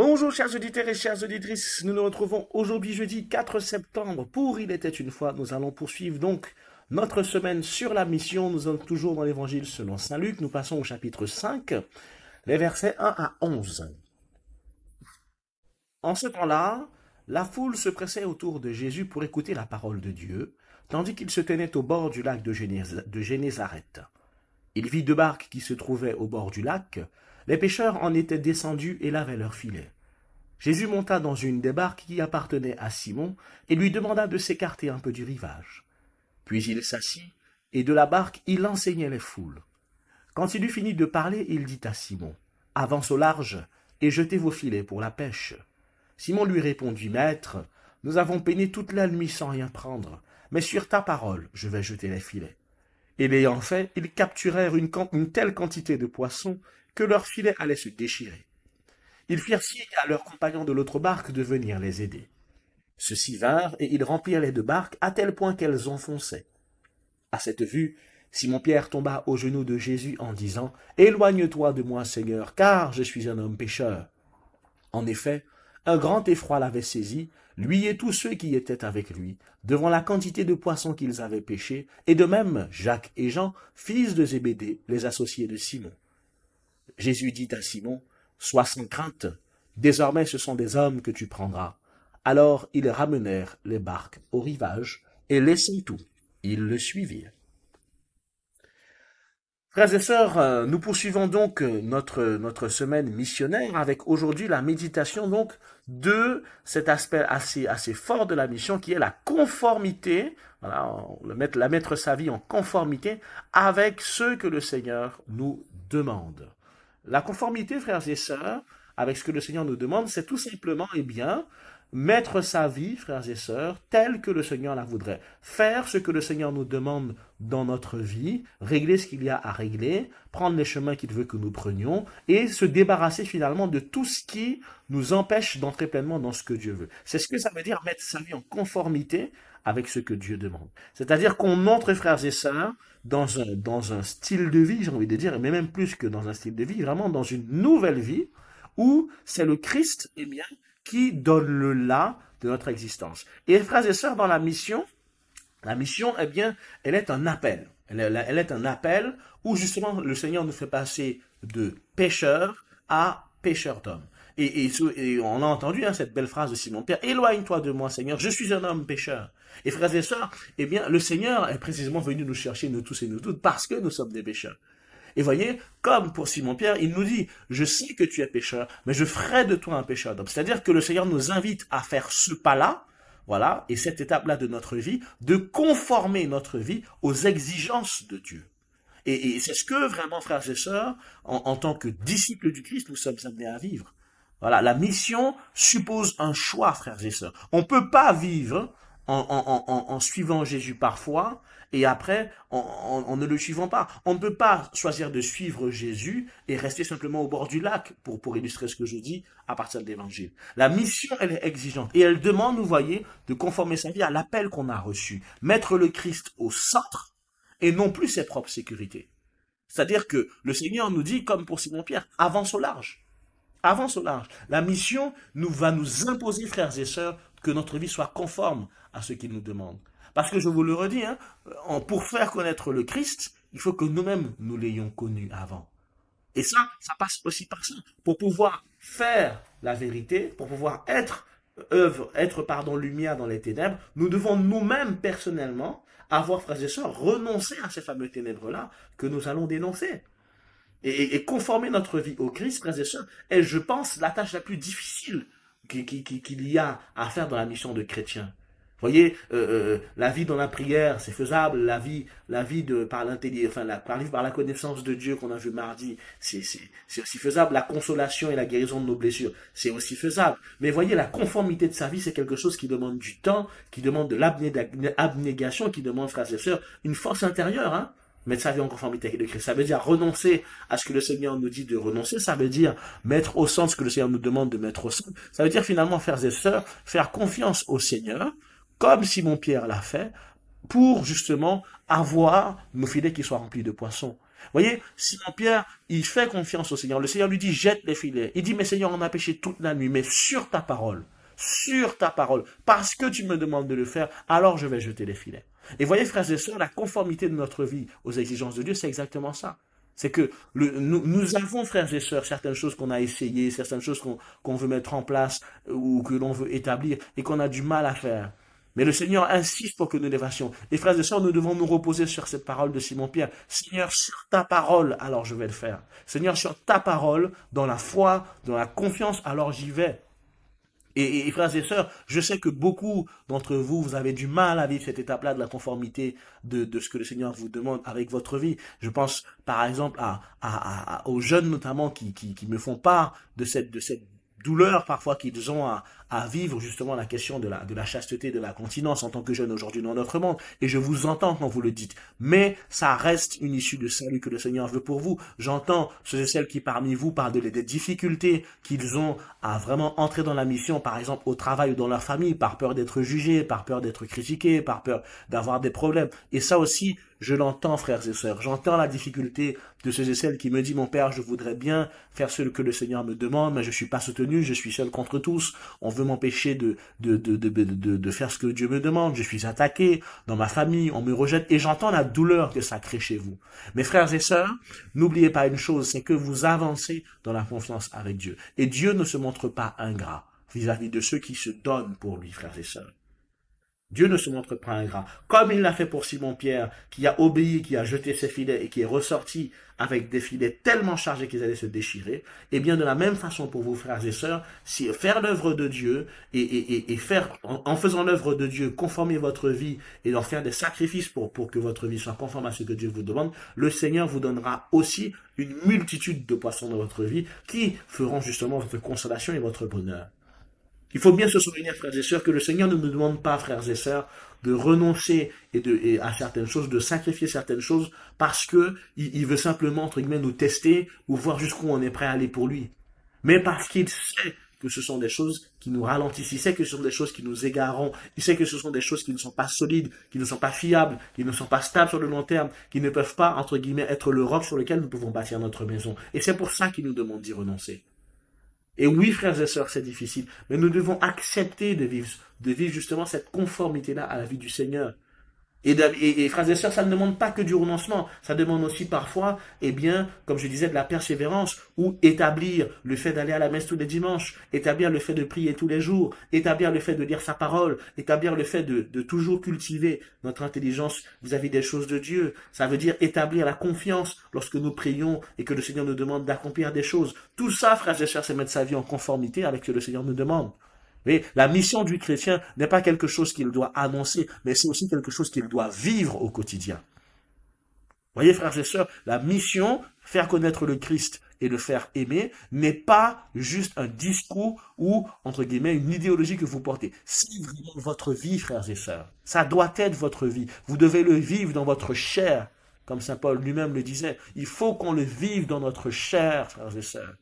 Bonjour chers auditeurs et chères auditrices, nous nous retrouvons aujourd'hui jeudi 4 septembre pour Il était une fois. Nous allons poursuivre donc notre semaine sur la mission. Nous sommes toujours dans l'évangile selon saint Luc. Nous passons au chapitre 5, les versets 1 à 11. En ce temps-là, la foule se pressait autour de Jésus pour écouter la parole de Dieu, tandis qu'il se tenait au bord du lac de Génézareth. Il vit deux barques qui se trouvaient au bord du lac. Les pêcheurs en étaient descendus et lavaient leurs filets. Jésus monta dans une des barques qui appartenait à Simon et lui demanda de s'écarter un peu du rivage. Puis il s'assit, et de la barque il enseignait les foules. Quand il eut fini de parler, il dit à Simon, « Avance au large et jetez vos filets pour la pêche. » Simon lui répondit, « Maître, nous avons peiné toute la nuit sans rien prendre, mais sur ta parole je vais jeter les filets. » Et l'ayant fait, ils capturèrent une telle quantité de poissons que leurs filets allaient se déchirer. Ils firent signe à leurs compagnons de l'autre barque de venir les aider. Ceux-ci vinrent, et ils remplirent les deux barques à tel point qu'elles enfonçaient. À cette vue, Simon-Pierre tomba aux genoux de Jésus en disant, « Éloigne-toi de moi, Seigneur, car je suis un homme pécheur. » En effet, un grand effroi l'avait saisi, lui et tous ceux qui étaient avec lui, devant la quantité de poissons qu'ils avaient pêchés, et de même Jacques et Jean, fils de Zébédée, les associés de Simon. Jésus dit à Simon, « Sois sans crainte, désormais ce sont des hommes que tu prendras. » Alors ils ramenèrent les barques au rivage, et laissant tout, ils le suivirent. Frères et sœurs, nous poursuivons donc notre semaine missionnaire avec aujourd'hui la méditation donc de cet aspect assez fort de la mission qui est la conformité, voilà, la mettre sa vie en conformité avec ce que le Seigneur nous demande. La conformité, frères et sœurs, avec ce que le Seigneur nous demande, c'est tout simplement, mettre sa vie, frères et sœurs, telle que le Seigneur la voudrait. Faire ce que le Seigneur nous demande dans notre vie, régler ce qu'il y a à régler, prendre les chemins qu'il veut que nous prenions, et se débarrasser finalement de tout ce qui nous empêche d'entrer pleinement dans ce que Dieu veut. C'est ce que ça veut dire mettre sa vie en conformité avec ce que Dieu demande. C'est-à-dire qu'on entre, frères et sœurs, dans un style de vie, j'ai envie de dire, mais même plus que dans un style de vie, vraiment dans une nouvelle vie, où c'est le Christ, qui donne le là de notre existence. Et frères et sœurs, dans la mission, elle est un appel. Elle est un appel où justement le Seigneur nous fait passer de pécheurs à pécheurs d'hommes. Et on a entendu cette belle phrase de Simon-Pierre, « Éloigne-toi de moi, Seigneur, je suis un homme pécheur. » Et frères et sœurs, le Seigneur est précisément venu nous chercher, nous tous et nous toutes, parce que nous sommes des pécheurs. Et voyez, comme pour Simon-Pierre, il nous dit, je sais que tu es pécheur, mais je ferai de toi un pécheur d'homme. C'est-à-dire que le Seigneur nous invite à faire ce pas-là, voilà, et cette étape-là de notre vie, de conformer notre vie aux exigences de Dieu. Et c'est ce que vraiment, frères et sœurs, en tant que disciples du Christ, nous sommes amenés à vivre. Voilà, la mission suppose un choix, frères et sœurs. On ne peut pas vivre en suivant Jésus parfois, et après, en ne le suivant pas. On ne peut pas choisir de suivre Jésus et rester simplement au bord du lac, pour illustrer ce que je dis à partir de l'Évangile. La mission, elle est exigeante, et elle demande, vous voyez, de conformer sa vie à l'appel qu'on a reçu. Mettre le Christ au centre, et non plus ses propres sécurités. C'est-à-dire que le Seigneur nous dit, comme pour Simon-Pierre, avance au large. Avance au large. La mission va nous imposer, frères et sœurs, que notre vie soit conforme à ce qu'il nous demande. Parce que je vous le redis, pour faire connaître le Christ, il faut que nous-mêmes nous l'ayons connu avant. Et ça passe aussi par ça. Pour pouvoir faire la vérité, pour pouvoir être lumière dans les ténèbres, nous devons nous-mêmes personnellement avoir, frères et sœurs, renoncer à ces fameux ténèbres-là que nous allons dénoncer. Et conformer notre vie au Christ, frères et sœurs, est, je pense, la tâche la plus difficile qu'il y a à faire dans la mission de chrétien. Vous voyez, la vie dans la prière, c'est faisable. La vie par l'intelligence, par la connaissance de Dieu qu'on a vu mardi, c'est aussi faisable. La consolation et la guérison de nos blessures, c'est aussi faisable. Mais voyez, la conformité de sa vie, c'est quelque chose qui demande du temps, qui demande de l'abnégation, qui demande, frères et sœurs, une force intérieure, Mettre sa vie en conformité avec le Christ. Ça veut dire renoncer à ce que le Seigneur nous dit de renoncer. Ça veut dire mettre au centre ce que le Seigneur nous demande de mettre au centre. Ça veut dire finalement, frères et sœurs, faire confiance au Seigneur, comme Simon-Pierre l'a fait, pour justement avoir nos filets qui soient remplis de poissons. Voyez, Simon-Pierre, il fait confiance au Seigneur. Le Seigneur lui dit, jette les filets. Il dit, mais Seigneur, on a péché toute la nuit, mais sur ta parole, parce que tu me demandes de le faire, alors je vais jeter les filets. Et voyez, frères et sœurs, la conformité de notre vie aux exigences de Dieu, c'est exactement ça. C'est que nous avons, frères et sœurs, certaines choses qu'on a essayées, certaines choses qu'on veut mettre en place ou que l'on veut établir et qu'on a du mal à faire. Mais le Seigneur insiste pour que nous les fassions. Et frères et sœurs, nous devons nous reposer sur cette parole de Simon-Pierre. Seigneur, sur ta parole, alors je vais le faire. Seigneur, sur ta parole, dans la foi, dans la confiance, alors j'y vais. Et frères et sœurs, je sais que beaucoup d'entre vous, vous avez du mal à vivre cette étape-là de la conformité de ce que le Seigneur vous demande avec votre vie. Je pense par exemple aux jeunes notamment qui me font part de cette douleur parfois qu'ils ont à vivre justement la question de la chasteté, de la continence en tant que jeunes aujourd'hui dans notre monde. Et je vous entends quand vous le dites. Mais ça reste une issue de salut que le Seigneur veut pour vous. J'entends ceux et celles qui parmi vous parlent des difficultés qu'ils ont à vraiment entrer dans la mission, par exemple au travail ou dans leur famille, par peur d'être jugés, par peur d'être critiqués, par peur d'avoir des problèmes. Et ça aussi, je l'entends, frères et sœurs. J'entends la difficulté de ceux et celles qui me disent, mon Père, je voudrais bien faire ce que le Seigneur me demande, mais je suis pas soutenu, je suis seul contre tous. On veut m'empêcher de faire ce que Dieu me demande. Je suis attaqué dans ma famille, on me rejette et j'entends la douleur que ça crée chez vous. Mes frères et sœurs, n'oubliez pas une chose, c'est que vous avancez dans la confiance avec Dieu. Et Dieu ne se montre pas ingrat vis-à-vis de ceux qui se donnent pour lui, frères et sœurs. Dieu ne se montre pas ingrat. Comme il l'a fait pour Simon-Pierre, qui a obéi, qui a jeté ses filets et qui est ressorti avec des filets tellement chargés qu'ils allaient se déchirer, et bien de la même façon pour vous, frères et sœurs, si faire l'œuvre de Dieu et faire, en faisant l'œuvre de Dieu, conformer votre vie et en faire des sacrifices pour que votre vie soit conforme à ce que Dieu vous demande, le Seigneur vous donnera aussi une multitude de poissons dans votre vie qui feront justement votre consolation et votre bonheur. Il faut bien se souvenir, frères et sœurs, que le Seigneur ne nous demande pas, frères et sœurs, de renoncer à certaines choses, de sacrifier certaines choses, parce que il veut simplement, entre guillemets, nous tester ou voir jusqu'où on est prêt à aller pour lui. Mais parce qu'il sait que ce sont des choses qui nous ralentissent, il sait que ce sont des choses qui nous égareront, il sait que ce sont des choses qui ne sont pas solides, qui ne sont pas fiables, qui ne sont pas stables sur le long terme, qui ne peuvent pas, entre guillemets, être le roc sur lequel nous pouvons bâtir notre maison. Et c'est pour ça qu'il nous demande d'y renoncer. Et oui, frères et sœurs, c'est difficile, mais nous devons accepter de vivre justement cette conformité-là à la vie du Seigneur. Et frères et sœurs, ça ne demande pas que du renoncement, ça demande aussi parfois, eh bien, comme je disais, de la persévérance, ou établir le fait d'aller à la messe tous les dimanches, établir le fait de prier tous les jours, établir le fait de lire sa parole, établir le fait de toujours cultiver notre intelligence vis-à-vis des choses de Dieu. Ça veut dire établir la confiance lorsque nous prions et que le Seigneur nous demande d'accomplir des choses. Tout ça, frères et sœurs, c'est mettre sa vie en conformité avec ce que le Seigneur nous demande. Mais la mission du chrétien n'est pas quelque chose qu'il doit annoncer, mais c'est aussi quelque chose qu'il doit vivre au quotidien. Voyez, frères et sœurs, la mission, faire connaître le Christ et le faire aimer, n'est pas juste un discours ou, entre guillemets, une idéologie que vous portez. C'est vraiment votre vie, frères et sœurs. Ça doit être votre vie. Vous devez le vivre dans votre chair, comme saint Paul lui-même le disait. Il faut qu'on le vive dans notre chair, frères et sœurs.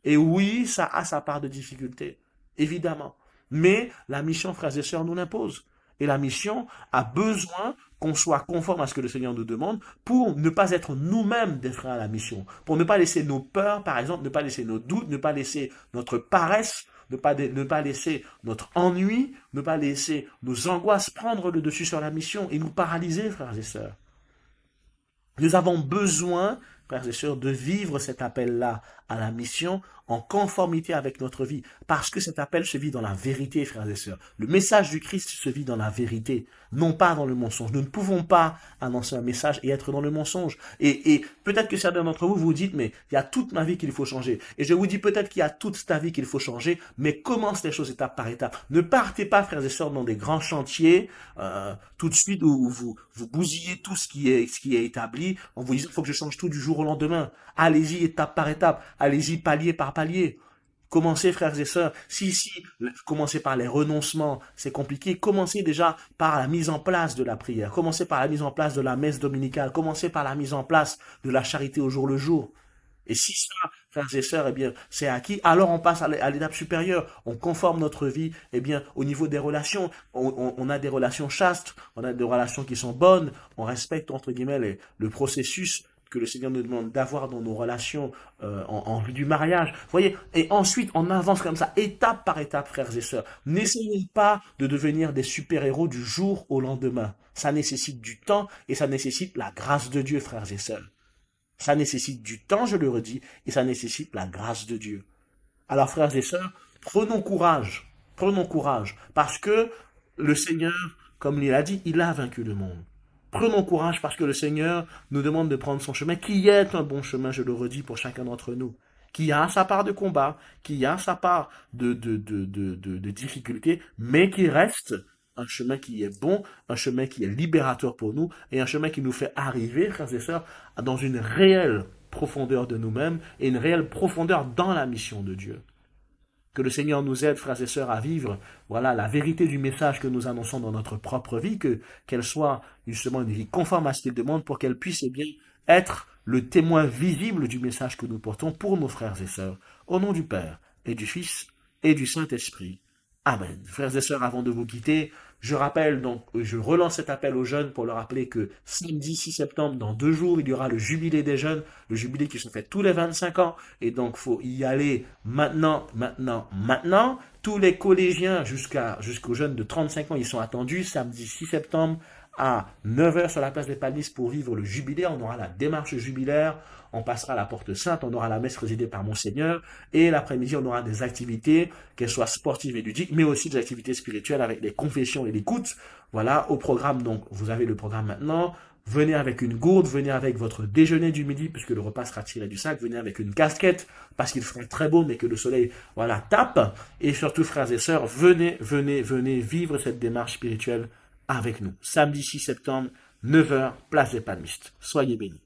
Et oui, ça a sa part de difficulté. Évidemment. Mais la mission, frères et sœurs, nous l'impose. Et la mission a besoin qu'on soit conforme à ce que le Seigneur nous demande pour ne pas être nous-mêmes des freins à la mission. Pour ne pas laisser nos peurs, par exemple, ne pas laisser nos doutes, ne pas laisser notre paresse, ne pas laisser notre ennui, ne pas laisser nos angoisses prendre le dessus sur la mission et nous paralyser, frères et sœurs. Nous avons besoin, frères et sœurs, de vivre cet appel-là à la mission en conformité avec notre vie. Parce que cet appel se vit dans la vérité, frères et sœurs. Le message du Christ se vit dans la vérité, non pas dans le mensonge. Nous ne pouvons pas annoncer un message et être dans le mensonge. Et peut-être que certains d'entre vous vous dites, mais il y a toute ma vie qu'il faut changer. Et je vous dis peut-être qu'il y a toute ta vie qu'il faut changer, mais commence les choses étape par étape. Ne partez pas, frères et sœurs, dans des grands chantiers, tout de suite où vous bousillez tout ce qui est établi, en vous disant, il faut que je change tout du jour au lendemain. Allez-y étape par étape. Allez-y palier par palier. Commencez, frères et sœurs, commencez par les renoncements, c'est compliqué. Commencez déjà par la mise en place de la prière. Commencez par la mise en place de la messe dominicale. Commencez par la mise en place de la charité au jour le jour. Et si ça, frères et sœurs, eh bien, c'est acquis, alors on passe à l'étape supérieure. On conforme notre vie, eh bien, au niveau des relations. On a des relations chastes, on a des relations qui sont bonnes, on respecte, entre guillemets, le processus que le Seigneur nous demande d'avoir dans nos relations en vue du mariage. Vous voyez, et ensuite on avance comme ça, étape par étape, frères et sœurs. N'essayez pas de devenir des super-héros du jour au lendemain. Ça nécessite du temps et ça nécessite la grâce de Dieu, frères et sœurs. Ça nécessite du temps, je le redis, et ça nécessite la grâce de Dieu. Alors, frères et sœurs, prenons courage, parce que le Seigneur, comme il a dit, il a vaincu le monde. Prenons courage parce que le Seigneur nous demande de prendre son chemin, qui est un bon chemin, je le redis, pour chacun d'entre nous, qui a sa part de combat, qui a sa part de difficultés, mais qui reste un chemin qui est bon, un chemin qui est libérateur pour nous, et un chemin qui nous fait arriver, frères et sœurs, dans une réelle profondeur de nous-mêmes, et une réelle profondeur dans la mission de Dieu. Que le Seigneur nous aide, frères et sœurs, à vivre, voilà, la vérité du message que nous annonçons dans notre propre vie, qu'elle soit justement une vie conforme à ce qu'il demande, pour qu'elle puisse, eh bien, être le témoin visible du message que nous portons pour nos frères et sœurs. Au nom du Père, et du Fils, et du Saint-Esprit. Amen. Frères et sœurs, avant de vous quitter, je rappelle donc, je relance cet appel aux jeunes pour leur rappeler que samedi 6 septembre, dans 2 jours, il y aura le jubilé des jeunes, le jubilé qui se fait tous les 25 ans, et donc faut y aller maintenant. Tous les collégiens jusqu'aux jeunes de 35 ans, ils sont attendus samedi 6 septembre à 9 h sur la place des Palmistes pour vivre le jubilé. On aura la démarche jubilaire, on passera à la Porte Sainte, on aura la messe présidée par Monseigneur, et l'après-midi, on aura des activités, qu'elles soient sportives et ludiques, mais aussi des activités spirituelles avec les confessions et l'écoute. Voilà, au programme, donc, vous avez le programme maintenant. Venez avec une gourde, venez avec votre déjeuner du midi, puisque le repas sera tiré du sac, venez avec une casquette, parce qu'il fera très beau, mais que le soleil, voilà, tape. Et surtout, frères et sœurs, venez vivre cette démarche spirituelle avec nous. Samedi 6 septembre, 9 h, place des Palmistes. Soyez bénis.